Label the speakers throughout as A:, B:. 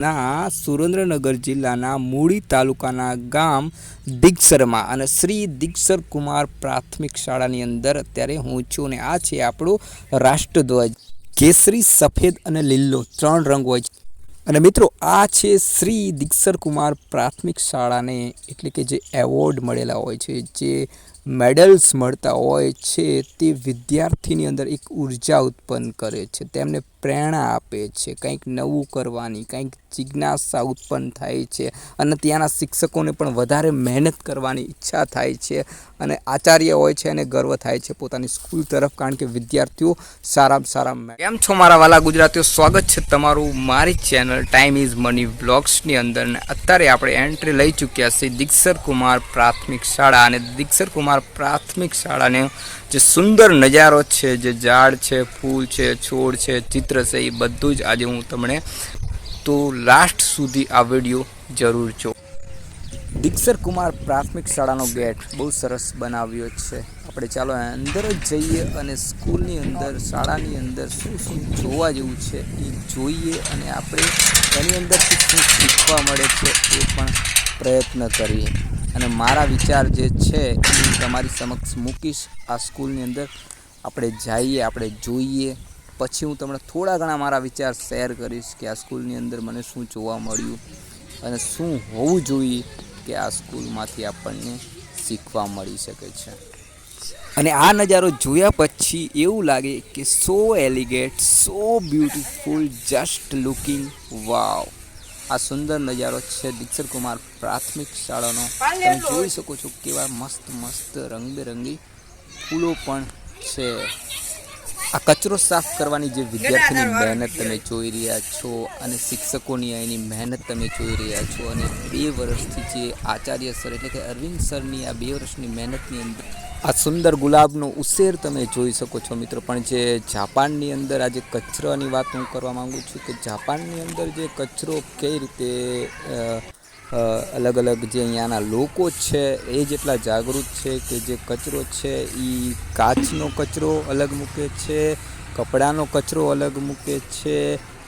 A: ના સુરેન્દ્રનગર જિલ્લાના મૂળી તાલુકાના ગામ દિગસરમાં અને શ્રી દિગસર કુમાર પ્રાથમિક શાળાની અંદર અત્યારે હું છું અને આ છે આપણો રાષ્ટ્રધ્વજ કેસરી સફેદ અને લીલો 3 રંગ હોય છે અને મિત્રો આ છે શ્રી દિગસર કુમાર પ્રાથમિક શાળાને એટલે કે જે એવોર્ડ મળેલા હોય છે જે મેડલ્સ મળતા હોય છે તે વિદ્યાર્થીની અંદર એક ઉર્જા ઉત્પન્ન કરે છે તેમને પ્રેરણા આપે છે કંઈક નવું કરવાની કંઈક જિજ્ઞાસા ઉત્પન્ન થાય છે અને ત્યાંના શિક્ષકોને પણ વધારે મહેનત કરવાની ઈચ્છા થાય છે અને આચાર્ય હોય છે અને ગર્વ થાય છે પોતાની સ્કૂલ તરફ કારણ કે વિદ્યાર્થીઓ સારામાં સારા કેમ છો મારા વાલા ગુજરાતીઓ સ્વાગત છે તમારું મારી ચેનલ ટાઈમ ઇઝ મની વ્લોગ્સની અંદર ને અત્યારે આપણે એન્ટ્રી લઈ ચૂક્યા છીએ દિગસર કુમાર પ્રાથમિક શાળા અને દિગસર કુમાર પ્રાથમિક શાળાને જે સુંદર નજારો છે જે ઝાડ છે ફૂલ છે છોડ છે ચિત્ર છે એ બધું જ આજે હું તમને તો લાસ્ટ સુધી આ વિડીયો જરૂર જો દિગસર કુમાર પ્રાથમિક શાળાનો ગેટ બહુ સરસ બનાવ્યો છે આપણે ચાલો અંદર જ જઈએ અને સ્કૂલની અંદર શાળાની અંદર શું શું જોવા જેવું છે એ જોઈએ અને આપણે એની અંદરથી શું શીખવા મળે છે એ પણ પ્રયત્ન કરીએ અને મારા વિચાર જે છે એ તમારી સમક્ષ મૂકીશ આ સ્કૂલની અંદર આપણે જઈએ આપણે જોઈએ પછી હું તમને થોડા ઘણા મારા વિચાર શેર કરીશ કે આ સ્કૂલની અંદર મને શું જોવા મળ્યું અને શું હોવું જોઈએ કે આ સ્કૂલમાંથી આપણને શીખવા મળી શકે છે અને આ નજારો જોયા પછી એવું લાગે કે સો એલિગેટ સો બ્યુટીફુલ જસ્ટ લુકિંગ વાવ આ સુંદર નજારો છે દિગસર કુમાર પ્રાથમિક શાળાનો તમે જોઈ શકો છો કેવા મસ્ત મસ્ત રંગબેરંગી ફૂલો પણ છે આ કચરો સાફ કરવાની જે વિદ્યાર્થીની મહેનત તમે જોઈ રહ્યા છો અને શિક્ષકોની એની મહેનત તમે જોઈ રહ્યા છો અને 2 વર્ષથી જે આચાર્ય સર એટલે કે અરવિંદ સરની આ 2 વર્ષની મહેનતની અંદર આ સુંદર ગુલાબનો ઉછેર તમે જોઈ શકો છો મિત્રો પણ જે જાપાનની અંદર આ જે કચરાની વાત હું કરવા માગું છું કે જાપાનની અંદર જે કચરો કઈ રીતે અલગ અલગ જે અહીંયાના લોકો છે એ જેટલા જાગૃત છે કે જે કચરો છે એ કાચનો કચરો અલગ મૂકે છે કપડાનો કચરો અલગ મૂકે છે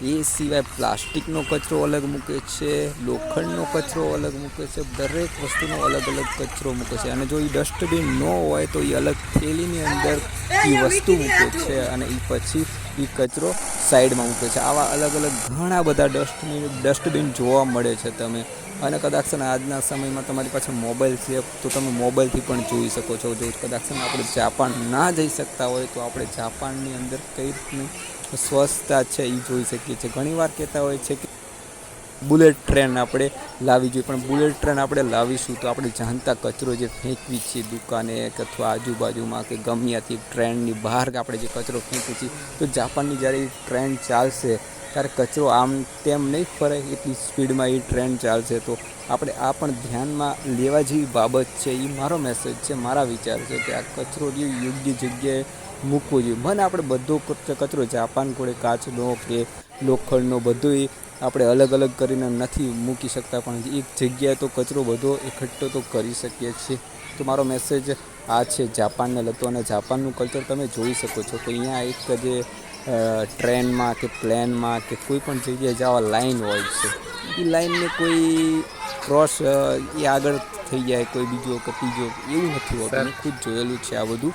A: એ સિવાય પ્લાસ્ટિકનો કચરો અલગ મૂકે છે લોખંડનો કચરો અલગ મૂકે છે દરેક વસ્તુનો અલગ અલગ કચરો મૂકે છે અને જો એ ડસ્ટબિન ન હોય તો એ અલગ થેલીની અંદર એ વસ્તુ મૂકે છે અને એ પછી એ કચરો સાઈડમાં મૂકે છે આવા અલગ અલગ ઘણા બધા ડસ્ટબિન જોવા મળે છે તમે અને કદાચ આજના સમયમાં તમારી પાસે મોબાઈલ છે તો તમે મોબાઈલથી પણ જોઈ શકો છો જો કદાચ આપણે જાપાન ના જઈ શકતા હોય તો આપણે જાપાનની અંદર કઈ રીતની સ્વચ્છતા છે એ જોઈ શકીએ છીએ ઘણીવાર કહેતા હોય છે કે બુલેટ ટ્રેન આપણે લાવવી જોઈએ પણ બુલેટ ટ્રેન આપણે લાવીશું તો આપણે જાણતા કચરો જે ફેંકવી છીએ દુકાને કે અથવા આજુબાજુમાં કે ગમે ત્યાંથી ટ્રેનની બહાર આપણે જે કચરો ફેંકીએ છીએ તો જાપાનની જ્યારે ટ્રેન ચાલશે ત્યારે કચરો આમ તેમ નહીં ફરે એટલી સ્પીડમાં એ ટ્રેન ચાલશે તો આપણે આ પણ ધ્યાનમાં લેવા જેવી બાબત છે એ મારો મેસેજ છે મારા વિચાર છે કે આ કચરો જે યોગ્ય જગ્યાએ મૂકવો જોઈએ મને આપણે બધો કચરો જાપાન કોડે કાચનો કે લોખંડનો બધો આપણે અલગ અલગ કરીને નથી મૂકી શકતા પણ એક જગ્યાએ તો કચરો બધો એકઠો તો કરી શકીએ છીએ તો મારો મેસેજ આ છે જાપાનને લગતો અને જાપાનનું કલ્ચર તમે જોઈ શકો છો કે અહીંયા એક જે ટ્રેનમાં કે પ્લેનમાં કે કોઈ પણ જગ્યાએ જવા લાઈન હોય છે એ લાઈનને કોઈ ક્રોસ એ આગળ થઈ જાય કોઈ બીજો કે ત્રીજો એવું નથી હોતું મેં ખુદ જોયેલું છે આ બધું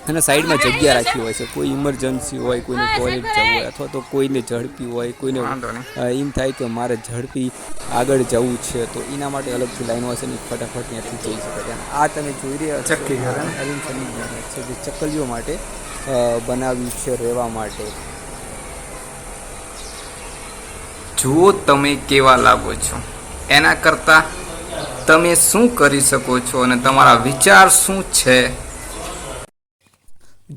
A: અને સાઈડમાં જગ્યા રાખી હોય છે કોઈ ઇમરજન્સી હોય કોઈને ટોયલેટ જવું હોય અથવા તો કોઈને ઝડપી હોય કોઈને એમ થાય કે મારે ઝડપી આગળ જવું છે તો એના માટે અલગથી લાઈન હોય છે ને ફટાફટ ત્યાંથી જઈ શકે છે આ તમે જોઈ રહ્યા છો છે જે ચકલીઓ માટે બનાવ્યું છે રહેવા માટે જુઓ તમે કેવા લાગો છો એના કરતાં તમે શું કરી શકો છો અને તમારા વિચાર શું છે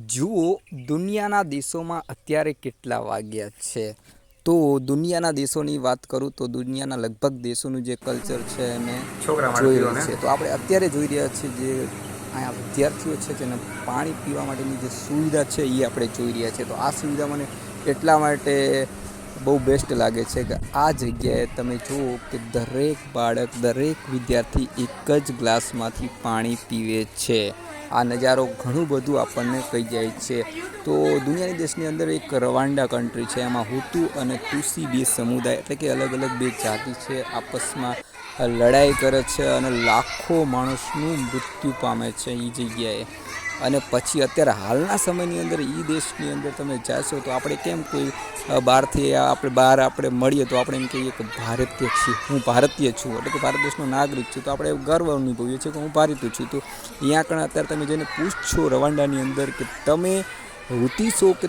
A: જુઓ દુનિયાના દેશોમાં અત્યારે કેટલા વાગ્યા છે તો દુનિયાના દેશોની વાત કરું તો દુનિયાના લગભગ દેશોનું જે કલ્ચર છે મેં જોઈ રહ્યું છે તો આપણે અત્યારે જોઈ રહ્યા છીએ જે અહીંયા વિદ્યાર્થીઓ છે જેને પાણી પીવા માટેની જે સુવિધા છે એ આપણે જોઈ રહ્યા છીએ તો આ સુવિધા મને એટલા માટે બહુ બેસ્ટ લાગે છે કે આ જગ્યાએ તમે જુઓ કે દરેક બાળક દરેક વિદ્યાર્થી એક જ ગ્લાસમાંથી પાણી પીવે છે આ નજારો ઘણું બધું આપણને કહી જાય છે. તો દુનિયાની દેશની અંદર એક રવાંડા કન્ટ્રી છે, એમાં હુતુ અને તુસી બે સમુદાય એટલે કે અલગ અલગ બે જાતિ છે, આપસમાં લડાઈ કરે છે અને લાખો માણસનું મૃત્યુ પામે છે એ જગ્યાએ. અને પછી અત્યારે હાલના સમયની અંદર એ દેશની અંદર તમે જાશો તો આપણે કેમ કોઈ બહારથી આપણે મળીએ તો આપણે એમ કહીએ કે ભારતીય છીએ, હું ભારતીય છું, એટલે કે ભારત દેશનો નાગરિક છું, તો આપણે ગર્વ અનુભવીએ છીએ કે હું ભારતીય છું. તો અહીંયા કણ અત્યારે તમે જઈને પૂછશો રવાંડાની અંદર કે તમે હુતી છો કે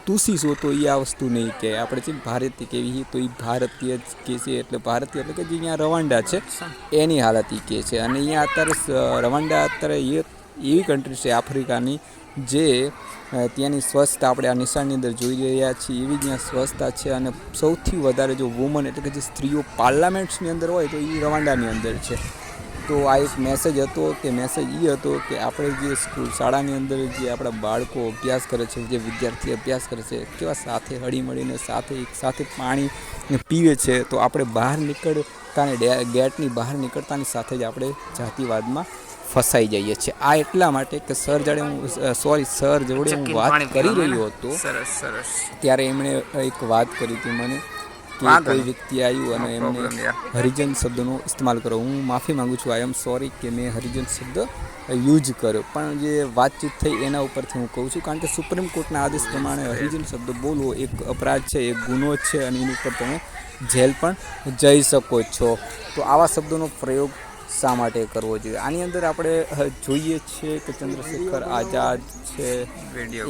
A: તુસી છો, તો એ આ વસ્તુ નહીં કહે. આપણે છે ભારતીય કેવી તો એ ભારતીય જ કહે છે. એટલે ભારતીય એટલે કે જે અહીંયા રવાંડા છે એની હાલત એ કહે છે. અને અહીંયા અત્યારે રવાંડા અત્યારે એવી કન્ટ્રી છે આફ્રિકાની જે ત્યાંની સ્વચ્છતા આપણે આ નિશાળની અંદર જોઈ રહ્યા છીએ એવી જ ત્યાં સ્વચ્છતા છે. અને સૌથી વધારે જો વુમન એટલે કે જે સ્ત્રીઓ પાર્લામેન્ટ્સની અંદર હોય તો એ રવાંડાની અંદર છે. તો આ એક મેસેજ હતો કે મેસેજ એ હતો કે આપણે જે શાળાની અંદર જે આપણા બાળકો અભ્યાસ કરે છે, જે વિદ્યાર્થી અભ્યાસ કરે છે, કેવા સાથે હળીમળીને સાથે પાણી પીવે છે. તો આપણે બહાર નીકળતાને ગેટની બહાર નીકળતાની સાથે જ આપણે જાતિવાદમાં ફસાઈ જઈએ છીએ. આ એટલા માટે કે સર જોડે હું વાત કરી રહ્યો હતો ત્યારે એમણે એક વાત કરી હતી મને કે કોઈ વ્યક્તિ આવ્યું અને એમને હરિજન શબ્દનો ઇસ્તેમાલ કર્યો. હું માફી માગું છું, આઈ એમ સોરી કે મેં હરિજન શબ્દ યુઝ કર્યો, પણ જે વાતચીત થઈ એના ઉપરથી હું કહું છું, કારણ કે સુપ્રીમ કોર્ટના આદેશ પ્રમાણે હરિજન શબ્દ બોલવો એક અપરાધ છે, એક ગુનો છે અને એની ઉપર તમે જેલ પણ જઈ શકો છો. તો આવા શબ્દોનો પ્રયોગ શા માટે કરવો જોઈએ? આની અંદર આપણે જોઈએ છીએ કે ચંદ્રશેખર આઝાદ છે,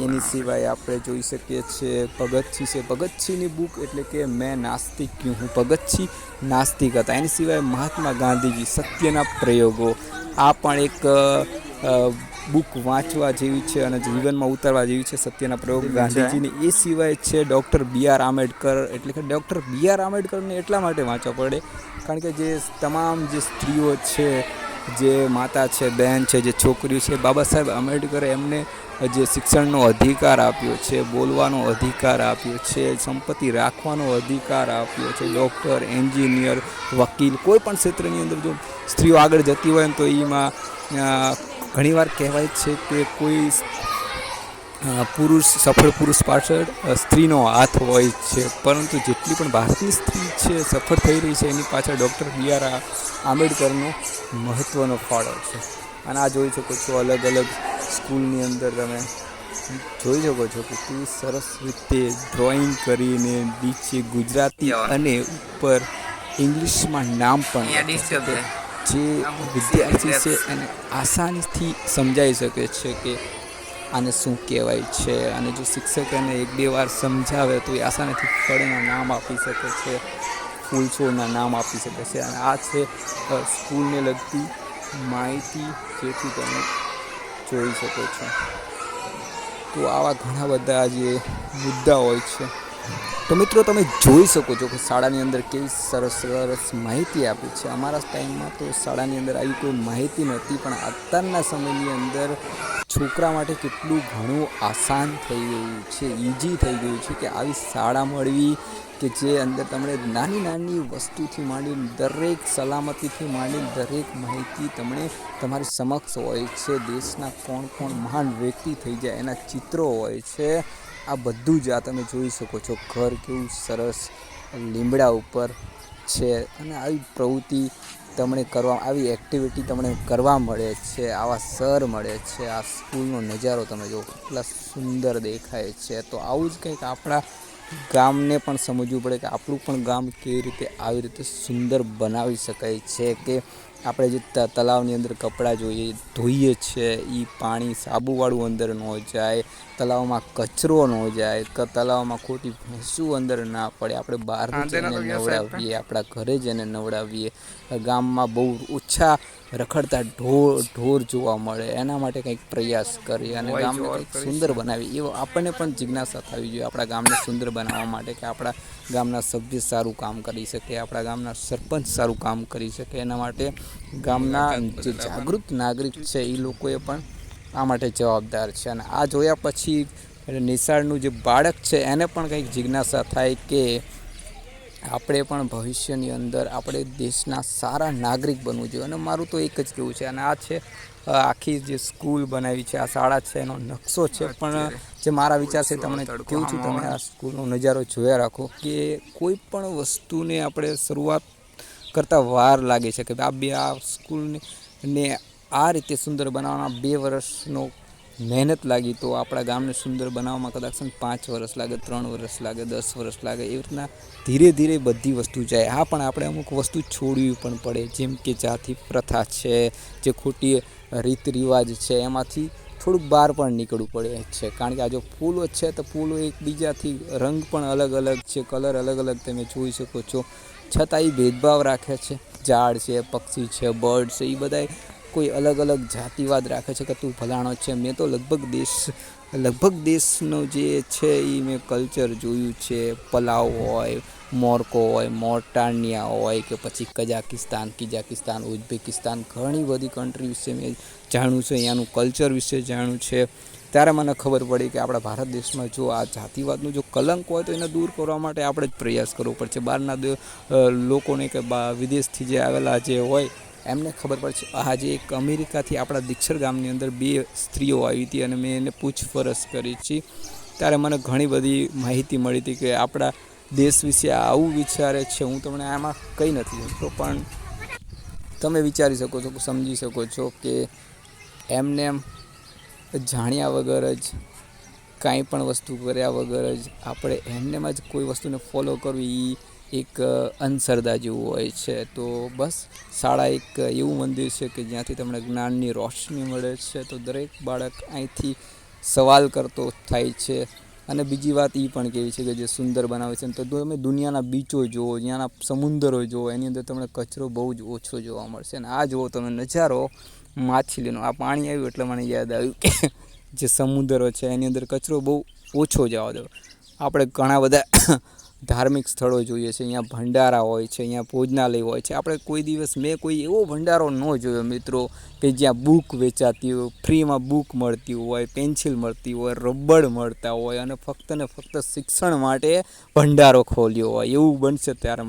A: એની સિવાય આપણે જોઈ શકીએ છીએ ભગતસિંહ છે. ભગતસિંહની બુક એટલે કે મેં નાસ્તિક ક્યું હું, ભગતસિંહ નાસ્તિક હતા. એની સિવાય મહાત્મા ગાંધીજી સત્યના પ્રયોગો, આ પણ એક બુક વાંચવા જેવી છે અને જીવનમાં ઉતારવા જેવી છે, સત્યના પ્રયોગ ગાંધીજીની. એ સિવાય છે ડૉક્ટર B.R. આંબેડકર, એટલે કે ડૉક્ટર B.R. આંબેડકરને એટલા માટે વાંચવા પડે કારણ કે જે તમામ જે સ્ત્રીઓ છે, જે માતા છે, બહેન છે, જે છોકરીઓ છે, બાબા સાહેબ આંબેડકરે એમને જે શિક્ષણનો અધિકાર આપ્યો છે, બોલવાનો અધિકાર આપ્યો છે, સંપત્તિ રાખવાનો અધિકાર આપ્યો છે. ડૉક્ટર, એન્જિનિયર, વકીલ, કોઈ પણ ક્ષેત્રની અંદર જો સ્ત્રીઓ આગળ જતી હોય ને તો એમાં ઘણીવાર કહેવાય છે કે કોઈ સફળ પુરુષ પાછળ સ્ત્રીનો હાથ હોય છે, પરંતુ જેટલી પણ ભારતની સ્ત્રી છે સફળ થઈ રહી છે એની પાછળ ડૉક્ટર B.R. આંબેડકરનો મહત્ત્વનો ફાળો છે. અને આ જોઈ શકો છો અલગ અલગ સ્કૂલની અંદર તમે જોઈ શકો છો કે કેવી સરસ રીતે ડ્રોઈંગ કરીને નીચે ગુજરાતી અને ઉપર ઇંગ્લિશમાં નામ પણ જે વિદ્યાર્થી છે એને આસાનીથી સમજાઈ શકે છે કે આને શું કહેવાય છે. અને જો શિક્ષક એને 1-2 વાર સમજાવે તો એ આસાનીથી ફળના નામ આપી શકે છે, ફૂલ છોડના નામ આપી શકે છે. અને આ છે સ્કૂલને લગતી માહિતી જેથી તમે જોઈ શકો છો. તો આવા ઘણા બધા જે મુદ્દા હોય છે. તો મિત્રો તમે જોઈ શકો છો કે શાળાની અંદર કેવી સરસ માહિતી આપી છે. અમારા ટાઈમમાં તો શાળાની અંદર આવી કોઈ માહિતી નહોતી, પણ અત્યારના સમયની અંદર છોકરા માટે કેટલું ઘણું આસાન થઈ ગયું છે, ઇઝી થઈ ગયું છે કે આવી શાળા મળવી કે જે અંદર તમને નાની વસ્તુથી માંડીને દરેક સલામતીથી માંડીને દરેક માહિતી તમને તમારી સમક્ષ હોય છે. દેશના કોણ મહાન વ્યક્તિ થઈ જાય એના ચિત્રો હોય છે. આ બધું જ આ તમે જોઈ શકો છો. ઘર કેવું સરસ લીમડા ઉપર છે અને આવી પ્રવૃત્તિ તમને કરવા, આવી એક્ટિવિટી તમને કરવા મળે છે, આવા સર મળે છે. આ સ્કૂલનો નજારો તમે જો કેટલા સુંદર દેખાય છે. તો આવું જ કંઈક આપણા ગામને પણ સમજવું પડે કે આપણું પણ ગામ કેવી રીતે આવી રીતે સુંદર બનાવી શકાય છે. કે આપણે જે તલાવની અંદર કપડાં ધોઈએ છીએ એ પાણી સાબુવાળું અંદર ન જાય, તલાવમાં કચરો ન જાય, તલાવમાં ખોટી ભેંસું અંદર ના પડે, આપણે બહાર જઈને નવડાવીએ, આપણા ઘરે જઈને નવડાવીએ. ગામમાં બહુ ઓછા રખડતા ઢોર જોવા મળે, એના માટે કંઈક પ્રયાસ કરીએ અને ગામને કંઈક સુંદર બનાવીએ. એવો આપણને પણ જિજ્ઞાસા થવી જોઈએ આપણા ગામને સુંદર બનાવવા માટે કે આપણા ગામના સભ્ય સારું કામ કરી શકે, આપણા ગામના સરપંચ સારું કામ કરી શકે. એના માટે ગામના જે જાગૃત નાગરિક છે એ લોકોએ પણ આ માટે જવાબદાર છે. અને આ જોયા પછી નિશાળનું જે બાળક છે એને પણ કંઈક જિજ્ઞાસા થાય કે આપણે પણ ભવિષ્યની અંદર આપણે દેશના સારા નાગરિક બનવું જોઈએ. અને મારું તો એક જ કહેવું છે, અને આ છે આખી જે સ્કૂલ બનાવી છે, આ શાળા છે, એનો નકશો છે. પણ જે મારા વિચાર છે તમને કહું છું, તમે આ સ્કૂલનો નજારો જોયા રાખો કે કોઈ પણ વસ્તુને આપણે શરૂઆત કરતાં વાર લાગે છે કે આ સ્કૂલને ને આ રીતે સુંદર બનાવવાના 2 વર્ષનો મહેનત લાગી, તો આપણા ગામને સુંદર બનાવવામાં કદાચ 5 વર્ષ લાગે, 3 વર્ષ લાગે, 10 વર્ષ લાગે. એવી રીતના ધીરે ધીરે બધી વસ્તુ જાય. હા, પણ આપણે અમુક વસ્તુ છોડવી પણ પડે, જેમ કે જાતિ પ્રથા છે, જે ખોટી રીત રિવાજ છે, એમાંથી થોડુંક બહાર પણ નીકળવું પડે છે. કારણ કે આ જો ફૂલો છે તો ફૂલો એકબીજાથી રંગ પણ અલગ અલગ છે, કલર અલગ અલગ તમે જોઈ શકો છો, છતાં એ ભેદભાવ રાખે છે. ઝાડ છે, પક્ષી છે, બર્ડ છે, એ બધા કોઈ અલગ અલગ જાતિવાદ રાખે છે કે તું ફલાણો છે. મેં તો લગભગ દેશનો જે છે એ મેં કલ્ચર જોયું છે. પલાવ હોય, મોરકો હોય, મોર્ટાનિયા હોય કે પછી કિઝાકિસ્તાન, ઉઝબેકિસ્તાન, ઘણી બધી કન્ટ્રી વિશે મેં જાણ્યું છે, અહીંયાનું કલ્ચર વિશે જાણ્યું છે. ત્યારે મને ખબર પડી કે આપણા ભારત દેશમાં જો આ જાતિવાદનું જો કલંક હોય તો એને દૂર કરવા માટે આપણે જ પ્રયાસ કરવો પડશે. બહારના લોકોને કે વિદેશથી જે આવેલા જે હોય એમને ખબર પડશે. આજે એક અમેરિકાથી આપણા દીક્ષર ગામની અંદર 2 સ્ત્રીઓ આવી હતી અને મેં એને પૂછપરછ કરી હતી. ત્યારે મને ઘણી બધી માહિતી મળી હતી કે આપણા દેશ વિશે આવું વિચારે છે. હું તમને આમાં કંઈ નથી શકતો, પણ તમે વિચારી શકો છો, સમજી શકો છો કે એમને એમ જાણ્યા વગર જ, કાંઈ પણ વસ્તુ કર્યા વગર જ આપણે એમનેમ જ કોઈ વસ્તુને ફોલો કરવી એ એક અંધશ્રદ્ધા જેવું હોય છે. તો બસ, શાળા એક એવું મંદિર છે કે જ્યાંથી તમને જ્ઞાનની રોશની મળે છે. તો દરેક બાળક અહીંથી સવાલ કરતો થાય છે. અને બીજી વાત એ પણ કેવી છે કે જે સુંદર બનાવે છે, તો તમે દુનિયાના બીચો જુઓ, ત્યાંના સમુદ્રો જુઓ, એની અંદર તમને કચરો બહુ જ ઓછો જોવા મળશે. અને આ જુઓ તમે નજારો માછલીનો, આ પાણી આવ્યું એટલે મને યાદ આવ્યું કે જે સમુદ્રો છે એની અંદર કચરો બહુ ઓછો જવા દો. આપણે ઘણા બધા ધાર્મિક સ્થળો જોઈએ છે, અહીંયા ભંડારા હોય છે, અહીંયા ભોજનાલય હોય છે. આપણે કોઈ દિવસ મેં કોઈ એવો ભંડારો ન જોયો મિત્રો કે જ્યાં બુક વેચાતી હોય, ફ્રીમાં બુક મળતી હોય, પેન્સિલ મળતી હોય, રબડ મળતા હોય અને ફક્ત ને ફક્ત શિક્ષણ માટે ભંડારો ખોલ્યો હોય. એવું બનશે ત્યારે